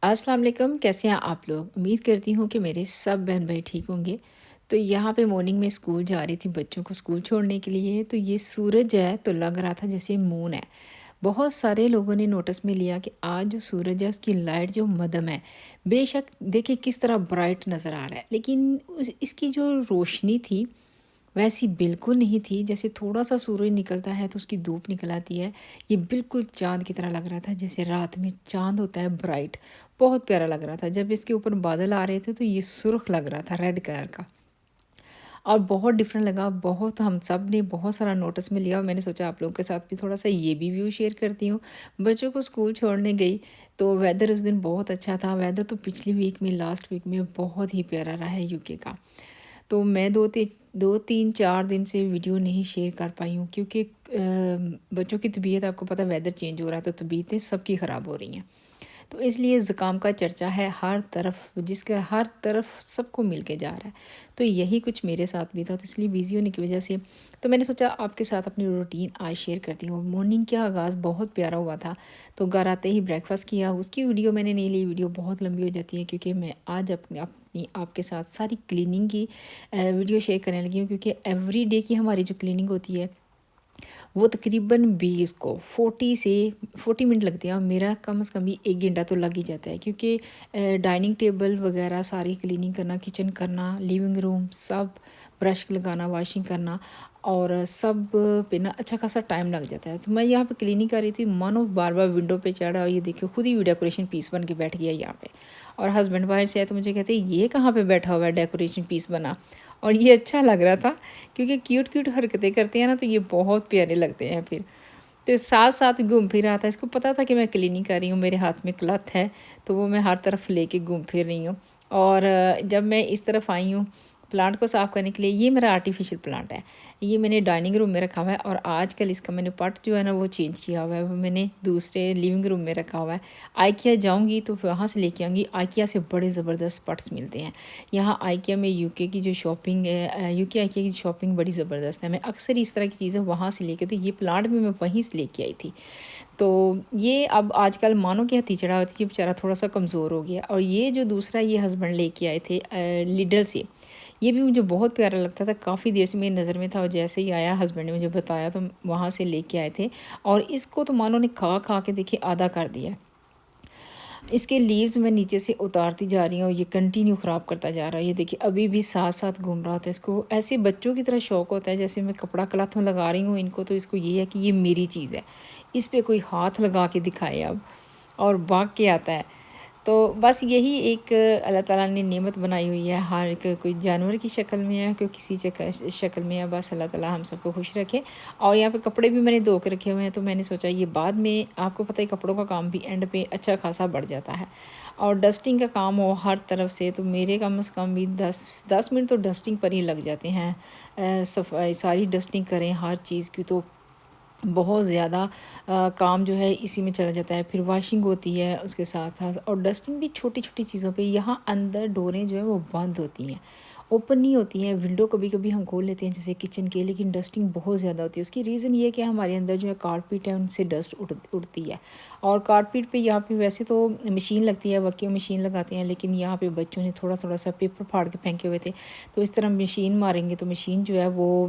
अस्सलाम वालेकुम, कैसे हैं आप लोग? उम्मीद करती हूँ कि मेरे सब बहन भाई ठीक होंगे। तो यहाँ पे मॉर्निंग में स्कूल जा रही थी बच्चों को स्कूल छोड़ने के लिए, तो ये सूरज है तो लग रहा था जैसे मून है। बहुत सारे लोगों ने नोटिस में लिया कि आज जो सूरज है उसकी लाइट जो मदम है, बेशक देखिए किस तरह ब्राइट नज़र आ रहा है, लेकिन इसकी जो रोशनी थी वैसी बिल्कुल नहीं थी। जैसे थोड़ा सा सूरज निकलता है तो उसकी धूप निकल आती है, ये बिल्कुल चाँद की तरह लग रहा था, जैसे रात में चाँद होता है ब्राइट। बहुत प्यारा लग रहा था। जब इसके ऊपर बादल आ रहे थे तो ये सुर्ख लग रहा था, रेड कलर का, और बहुत डिफरेंट लगा। बहुत हम सब ने बहुत सारा नोटिस में लिया और मैंने सोचा आप लोगों के साथ भी थोड़ा सा ये भी व्यू शेयर करती हूँ। बच्चों को स्कूल छोड़ने गई तो वेदर उस दिन बहुत अच्छा था। वेदर तो पिछली वीक में, लास्ट वीक में बहुत ही प्यारा रहा है यूके का। तो मैं दो तीन चार दिन से वीडियो नहीं शेयर कर पाई हूँ, क्योंकि बच्चों की तबीयत, आपको पता, वेदर चेंज हो रहा है तो तबीयतें सबकी ख़राब हो रही हैं। तो इसलिए ज़ुकाम का चर्चा है हर तरफ, जिसका हर तरफ सबको मिल के जा रहा है। तो यही कुछ मेरे साथ भी था, तो इसलिए बिज़ी होने की वजह से तो मैंने सोचा आपके साथ अपनी रूटीन आज शेयर करती हूँ। मॉर्निंग का आगाज़ बहुत प्यारा हुआ था। तो घर आते ही ब्रेकफास्ट किया, उसकी वीडियो मैंने नहीं ली, वीडियो बहुत लंबी हो जाती है, क्योंकि मैं आज अपनी आपके साथ सारी क्लीनिंग की वीडियो शेयर करने लगी हूँ, क्योंकि एवरी डे की हमारी जो क्लीनिंग होती है वो तकरीबन 20 को 40 से 40 मिनट लगते हैं, और मेरा कम से कम भी 1 घंटा तो लग ही जाता है, क्योंकि डाइनिंग टेबल वगैरह सारी क्लीनिंग करना, किचन करना, लिविंग रूम सब, ब्रश लगाना, वॉशिंग करना, और सब पे ना अच्छा खासा टाइम लग जाता है। तो मैं यहाँ पे क्लीनिंग कर रही थी, मानो बार बार विंडो पे चढ़ा, और ये देखिए खुद ही डेकोरेशन पीस बन के बैठ गया यहाँ पे। और हस्बैंड बाहर से आए तो मुझे कहते हैं ये कहाँ पे बैठा हुआ है डेकोरेशन पीस बना। और ये अच्छा लग रहा था, क्योंकि क्यूट क्यूट हरकतें करते हैं ना, तो ये बहुत प्यारे लगते हैं फिर। तो साथ साथ घूम फिर रहा था, इसको पता था कि मैं क्लीनिंग कर रही हूँ, मेरे हाथ में क्लथ है, तो वो मैं हर तरफ लेके घूम फिर रही हूँ। और जब मैं इस तरफ आई हूँ प्लांट को साफ़ करने के लिए, ये मेरा आर्टिफिशियल प्लांट है, ये मैंने डाइनिंग रूम में रखा हुआ है, और आजकल इसका मैंने पट जो है ना वो चेंज किया हुआ है, वो मैंने दूसरे लिविंग रूम में रखा हुआ है। आइकिया जाऊंगी तो वहाँ से लेके आऊँगी। आइकिया से बड़े ज़बरदस्त पट्स मिलते हैं यहाँ। आइकिया में यूके की जो शॉपिंग है, यूके आइकिया की शॉपिंग बड़ी ज़बरदस्त है। मैं अक्सर इस तरह की चीज़ें वहाँ से लेके, तो ये प्लांट भी मैं वहीं से लेके आई थी। तो ये अब आजकल मानो कि हथी चढ़ा होती है, बेचारा थोड़ा सा कमज़ोर हो गया। और ये जो दूसरा ये हस्बैंड लेके आए थे लिडल से, ये भी मुझे बहुत प्यारा लगता था, काफ़ी देर से मेरी नज़र में था, और जैसे ही आया हस्बैंड ने मुझे बताया तो वहाँ से लेके आए थे। और इसको तो मानो ने खा खा के देखिए आधा कर दिया। इसके लीव्स मैं नीचे से उतारती जा रही हूँ, ये कंटिन्यू ख़राब करता जा रहा है। ये देखिए अभी भी साथ साथ घूम रहा होता है। इसको ऐसे बच्चों की तरह शौक़ होता है, जैसे मैं कपड़ा क्लॉथ में लगा रही हूँ इनको, तो इसको ये है कि ये मेरी चीज़ है, इस पर कोई हाथ लगा के दिखाए अब, और भाग के आता है। तो बस यही एक अल्लाह ताला ने नेमत बनाई हुई है, हर एक कोई जानवर की शक्ल में है, कोई किसी शक्ल में है। बस अल्लाह ताला हम सबको खुश रखे। और यहाँ पे कपड़े भी मैंने धो के रखे हुए हैं, तो मैंने सोचा ये बाद में, आपको पता है कपड़ों का काम भी एंड पे अच्छा खासा बढ़ जाता है। और डस्टिंग का काम हो हर तरफ से, तो मेरे कम से कम भी 10 मिनट तो डस्टिंग पर ही लग जाते हैं। सफाई सारी डस्टिंग करें हर चीज़ की, तो बहुत ज़्यादा काम जो है इसी में चला जाता है। फिर वॉशिंग होती है उसके साथ साथ, और डस्टिंग भी छोटी छोटी चीज़ों पे। यहाँ अंदर डोरें जो है वो बंद होती हैं, ओपन नहीं होती हैं। विंडो कभी कभी हम खोल लेते हैं जैसे किचन के, लेकिन डस्टिंग बहुत ज़्यादा होती है। उसकी रीज़न ये है कि हमारे अंदर जो है कारपेट है, उनसे डस्ट उड़ती है। और कारपेट पे यहाँ पे वैसे तो मशीन लगती है, वैक्यूम मशीन लगाते हैं, लेकिन यहाँ पे बच्चों ने थोड़ा थोड़ा सा पेपर फाड़ के फेंके हुए थे, तो इस तरह मशीन मारेंगे तो मशीन जो है वो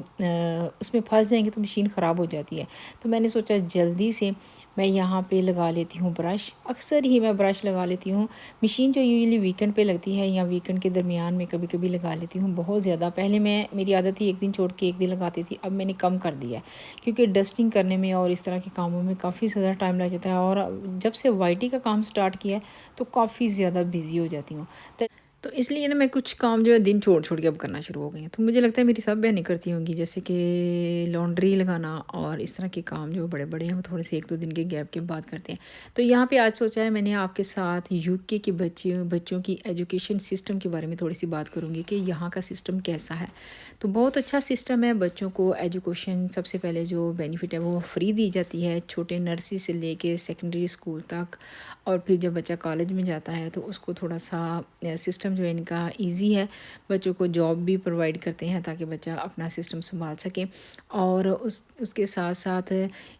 उसमें फंस जाएंगे, तो मशीन ख़राब हो जाती है। तो मैंने सोचा जल्दी से मैं यहाँ पे लगा लेती हूँ ब्रश। अक्सर ही मैं ब्रश लगा लेती हूँ। मशीन जो यूजुअली वीकेंड पे लगती है या वीकेंड के दरमियान में कभी कभी लगा लेती हूँ। बहुत ज़्यादा पहले मैं, मेरी आदत थी एक दिन छोड़ के एक दिन लगाती थी, अब मैंने कम कर दिया है, क्योंकि डस्टिंग करने में और इस तरह के कामों में काफ़ी ज़्यादा टाइम लग जाता है। और जब से वाईटी का काम स्टार्ट किया है तो काफ़ी ज़्यादा बिजी हो जाती हूँ। तो इसलिए ना मैं कुछ काम जो है दिन छोड़ छोड़ के अब करना शुरू हो गई हैं। तो मुझे लगता है मेरी सब बहनें करती होंगी, जैसे कि लॉन्ड्री लगाना और इस तरह के काम जो बड़े बड़े हैं वो थोड़े से 1-2 दिन के गैप के बाद करते हैं। तो यहाँ पे आज सोचा है मैंने आपके साथ यूके के बच्चों की एजुकेशन सिस्टम के बारे में थोड़ी सी बात करूँगी कि यहाँ का सिस्टम कैसा है। तो बहुत अच्छा सिस्टम है। बच्चों को एजुकेशन सबसे पहले जो बेनिफिट है वो फ्री दी जाती है, छोटे नर्सरी से लेके सेकेंडरी स्कूल तक। और फिर जब बच्चा कॉलेज में जाता है तो उसको थोड़ा सा सिस्टम सिस्टम जो इनका ईजी है, बच्चों को जॉब भी प्रोवाइड करते हैं ताकि बच्चा अपना सिस्टम संभाल सके। और उसके साथ साथ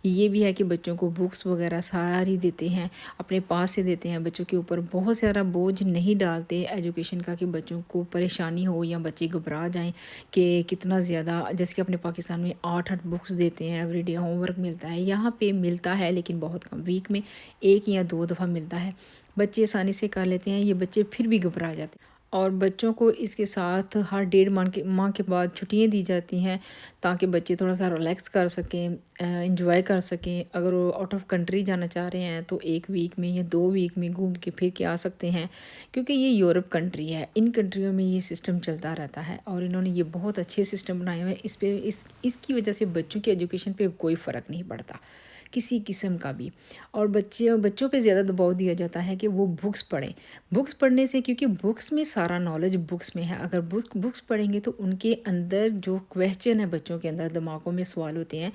ये भी है कि बच्चों को बुक्स वगैरह सारी देते हैं, अपने पास से देते हैं, बच्चों के ऊपर बहुत सारा बोझ नहीं डालते एजुकेशन का कि बच्चों को परेशानी हो या बच्चे घबरा जाएं कि कितना ज़्यादा। जैसे कि अपने पाकिस्तान में 8 बुक्स देते हैं, एवरीडे होमवर्क मिलता है, यहाँ पे मिलता है लेकिन बहुत कम, वीक में 1 या 2 दफ़ा मिलता है। बच्चे आसानी से कर लेते हैं, ये बच्चे फिर भी घबरा जाते हैं। और बच्चों को इसके साथ हर 1.5 माह के बाद छुट्टियां दी जाती हैं ताकि बच्चे थोड़ा सा रिलैक्स कर सकें, इंजॉय कर सकें। अगर वो आउट ऑफ कंट्री जाना चाह रहे हैं तो 1 वीक में या 2 वीक में घूम के फिर के आ सकते हैं, क्योंकि ये यूरोप कंट्री है। इन कंट्रियों में ये सिस्टम चलता रहता है और इन्होंने ये बहुत अच्छे सिस्टम बनाए हुए हैं। इसकी वजह से बच्चों की एजुकेशन पे कोई फ़र्क नहीं पड़ता किसी किस्म का भी। और बच्चों पे ज़्यादा दबाव दिया जाता है कि वो बुक्स पढ़ें। बुक्स पढ़ने से, क्योंकि बुक्स में सारा नॉलेज बुक्स में है, अगर बुक्स पढ़ेंगे तो उनके अंदर जो क्वेश्चन है, बच्चों के अंदर दिमागों में सवाल होते हैं,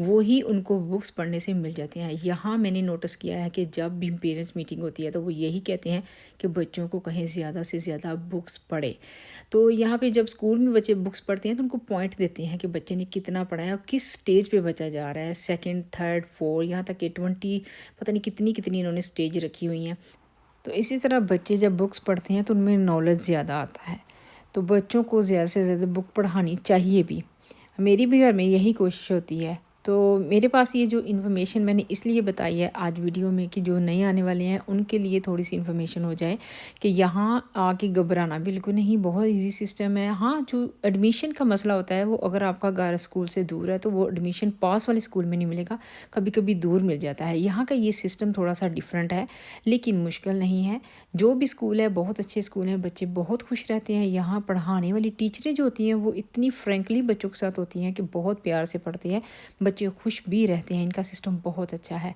वो ही उनको बुक्स पढ़ने से मिल जाते हैं। यहाँ मैंने नोटिस किया है कि जब भी पेरेंट्स मीटिंग होती है तो वो यही कहते हैं कि बच्चों को कहीं ज़्यादा से ज़्यादा बुक्स पढ़े। तो यहाँ पे जब स्कूल में बच्चे बुक्स पढ़ते हैं तो उनको पॉइंट देते हैं कि बच्चे ने कितना पढ़ा है और किस स्टेज पे बच्चा जा रहा है, 2nd 3rd 4, यहाँ तक कि 20, पता नहीं कितनी कितनी इन्होंने स्टेज रखी हुई हैं। तो इसी तरह बच्चे जब बुक्स पढ़ते हैं तो उनमें नॉलेज ज़्यादा आता है। तो बच्चों को ज़्यादा से ज़्यादा बुक पढ़ानी चाहिए भी। मेरी भी घर में यही कोशिश होती है। तो मेरे पास ये जो इन्फॉर्मेशन मैंने इसलिए बताई है आज वीडियो में कि जो नए आने वाले हैं उनके लिए थोड़ी सी इन्फॉर्मेशन हो जाए कि यहाँ आके घबराना बिल्कुल नहीं, बहुत इजी सिस्टम है। हाँ, जो एडमिशन का मसला होता है वो अगर आपका घर स्कूल से दूर है तो वो एडमिशन पास वाले स्कूल में नहीं मिलेगा, कभी कभी दूर मिल जाता है। यहाँ का ये सिस्टम थोड़ा सा डिफरेंट है लेकिन मुश्किल नहीं है। जो भी स्कूल है बहुत अच्छे स्कूल हैं, बच्चे बहुत खुश रहते हैं। यहाँ पढ़ाने वाली टीचरें जो होती हैं वो इतनी फ्रेंकली बच्चों के साथ होती हैं कि बहुत प्यार से पढ़ती हैं, बच्चे खुश भी रहते हैं। इनका सिस्टम बहुत अच्छा है।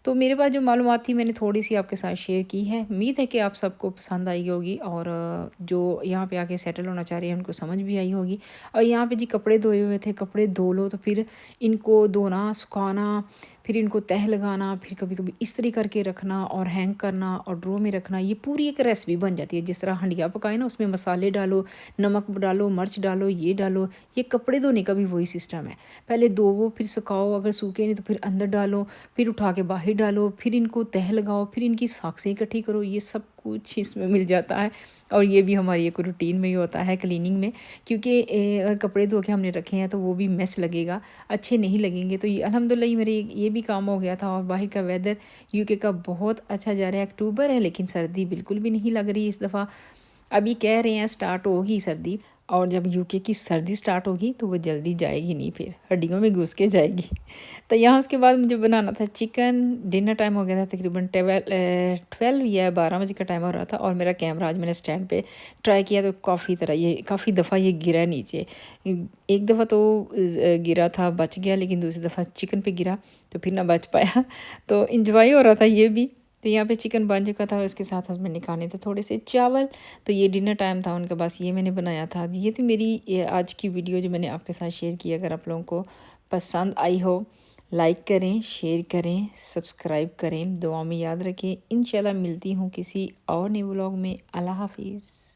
तो मेरे पास जो मालूमात थी मैंने थोड़ी सी आपके साथ शेयर की है। उम्मीद है कि आप सबको पसंद आई होगी और जो यहाँ पे आके सेटल होना चाह रहे हैं उनको समझ भी आई होगी। और यहाँ पे जी कपड़े धोए हुए थे, कपड़े धो लो तो फिर इनको धोना, सुखाना, फिर इनको तह लगाना, फिर कभी कभी इस्त्री करके रखना और हैंग करना और ड्रो में रखना, ये पूरी एक रेसिपी बन जाती है। जिस तरह हंडिया पकाए ना, उसमें मसाले डालो, नमक डालो, मिर्च डालो, ये डालो। ये कपड़े धोने का भी वही सिस्टम है। पहले धोवो फिर सुखाओ, अगर सूखे नहीं तो फिर अंदर डालो, फिर उठा के बाहर डालो, फिर इनको तह लगाओ, फिर इनकी साखें इकट्ठी करो। ये सब कुछ इसमें मिल जाता है और ये भी हमारी एक रूटीन में ही होता है क्लीनिंग में, क्योंकि अगर कपड़े धो के हमने रखे हैं तो वो भी मैस लगेगा, अच्छे नहीं लगेंगे। तो ये अल्हम्दुलिल्लाह मेरे ये भी काम हो गया था। और बाहर का वेदर यूके का बहुत अच्छा जा रहा है। अक्टूबर है लेकिन सर्दी बिल्कुल भी नहीं लग रही इस दफ़ा। अभी कह रहे हैं स्टार्ट होगी सर्दी, और जब यूके की सर्दी स्टार्ट होगी तो वो जल्दी जाएगी नहीं, फिर हड्डियों में घुस के जाएगी। तो यहाँ उसके बाद मुझे बनाना था चिकन। डिनर टाइम हो गया था, तकरीबन 12 या 12 बजे का टाइम हो रहा था। और मेरा कैमरा आज मैंने स्टैंड पे ट्राई किया तो काफ़ी दफ़ा ये गिरा नीचे। एक दफ़ा तो गिरा था, बच गया, लेकिन दूसरी दफ़ा चिकन पे गिरा तो फिर ना बच पाया। तो इंजॉय हो रहा था ये भी। तो यहाँ पे चिकन बन चुका था, उसके साथ हस्बैंड ने खाने थे थोड़े से चावल। तो ये डिनर टाइम था उनका, बस ये मैंने बनाया था। ये थी मेरी ये आज की वीडियो जो मैंने आपके साथ शेयर की। अगर आप लोगों को पसंद आई हो, लाइक करें, शेयर करें, सब्सक्राइब करें, दुआ में याद रखें। इंशाल्लाह मिलती हूँ किसी और नए व्लॉग में। अल्लाह हाफिज़।